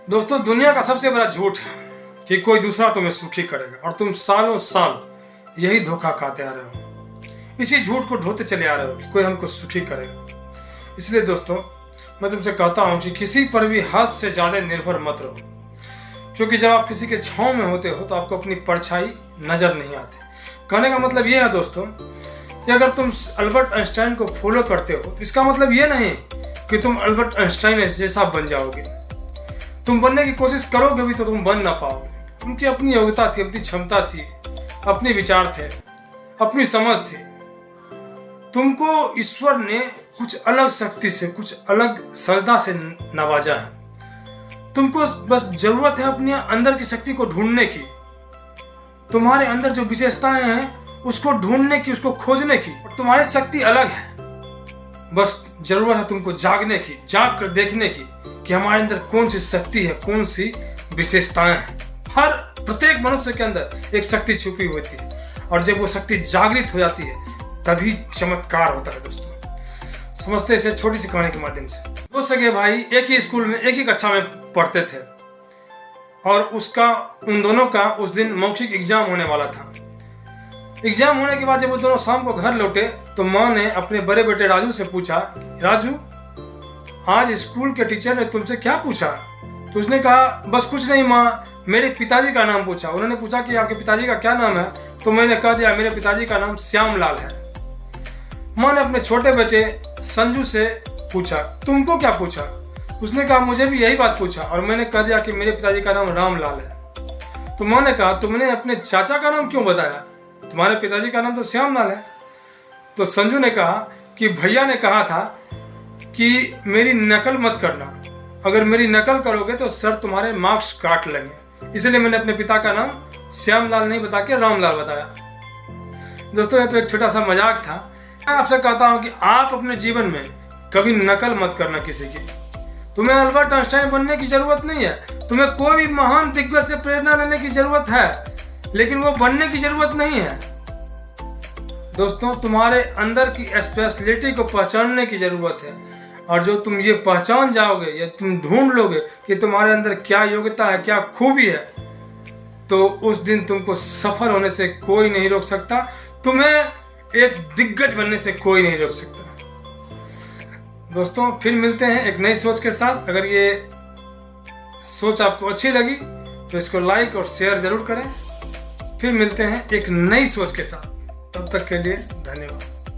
दोस्तों, दुनिया का सबसे बड़ा झूठ है कि कोई दूसरा तुम्हें सुखी करेगा, और तुम सालों साल यही धोखा खाते आ रहे हो। इसी झूठ को ढोते चले आ रहे हो कि कोई हमको सुखी करेगा। इसलिए दोस्तों, मैं तुमसे कहता हूं कि किसी पर भी हद से ज्यादा निर्भर मत रहो, क्योंकि जब आप किसी के छांव में होते हो तो आपको अपनी परछाई नजर नहीं आती। कहने का मतलब यह है दोस्तों कि अगर तुम अल्बर्ट आइंस्टाइन को फॉलो करते हो तो इसका मतलब यह नहीं कि तुम अल्बर्ट आइंस्टाइन जैसा बन जाओगे। तुम बनने की कोशिश करोगे भी तो तुम बन ना पाओगे। उनकी अपनी योग्यता थी, अपनी क्षमता थी, अपने विचार थे, अपनी समझ थी। तुमको ईश्वर ने कुछ अलग शक्ति से, कुछ अलग सजदा से नवाजा है। तुमको बस जरूरत है अपने अंदर की शक्ति को ढूंढने की। तुम्हारे अंदर जो विशेषताएं हैं उसको ढूंढने की, उसको खोजने की। और तुम्हारी शक्ति अलग है, बस जरूरत है तुमको जागने की, जाग कर देखने की कि हमारे अंदर कौन सी शक्ति है, कौन सी विशेषताएं हैं। हर प्रत्येक मनुष्य के अंदर एक शक्ति छुपी होती है, और जब वो शक्ति जागृत हो जाती है तभी चमत्कार होता है। दोस्तों, समझते इसे छोटी सी कहानी के माध्यम से। दो सगे भाई एक ही स्कूल में, एक ही कक्षा में पढ़ते थे, और उन दोनों का उस दिन मौखिक एग्जाम होने वाला था। एग्जाम होने के बाद जब वो दोनों शाम को घर लौटे तो माँ ने अपने बड़े बेटे राजू से पूछा, राजू, आज स्कूल के टीचर ने तुमसे क्या पूछा? तो उसने कहा, बस कुछ नहीं माँ, मेरे पिताजी का नाम पूछा। उन्होंने पूछा कि आपके पिताजी का क्या नाम है? तो मैंने कह दिया मेरे पिताजी का नाम श्यामलाल है। माँ ने अपने छोटे बेटे संजू से पूछा, तुमको क्या पूछा? उसने कहा, मुझे भी यही बात पूछा, और मैंने कह दिया कि मेरे पिताजी का नाम रामलाल है। तो माँ ने कहा, तुमने अपने चाचा का नाम क्यों बताया? तुम्हारे पिताजी का नाम तो श्यामलाल है। तो संजू ने कहा कि भैया ने कहा था कि मेरी नकल मत करना, अगर मेरी नकल करोगे तो सर तुम्हारे मार्क्स काट लेंगे, इसलिए मैंने अपने पिता का नाम श्यामलाल नहीं बता के रामलाल बताया। दोस्तों, ये तो एक छोटा सा मजाक था। मैं आपसे कहता हूं कि आप अपने जीवन में कभी नकल मत करना किसी की। तुम्हें अल्बर्ट आइंस्टाइन बनने की जरूरत नहीं है, तुम्हें कोई भी महान दिग्गज से प्रेरणा लेने की जरूरत है, लेकिन वो बनने की जरूरत नहीं है। दोस्तों, तुम्हारे अंदर की स्पेशलिटी को पहचानने की जरूरत है, और जो तुम ये पहचान जाओगे या तुम ढूंढ लोगे कि तुम्हारे अंदर क्या योग्यता है, क्या खूबी है, तो उस दिन तुमको सफल होने से कोई नहीं रोक सकता, तुम्हें एक दिग्गज बनने से कोई नहीं रोक सकता। दोस्तों, फिर मिलते हैं एक नई सोच के साथ। अगर ये सोच आपको अच्छी लगी तो इसको लाइक और शेयर जरूर करें। फिर मिलते हैं एक नई सोच के साथ, तब तक के लिए धन्यवाद।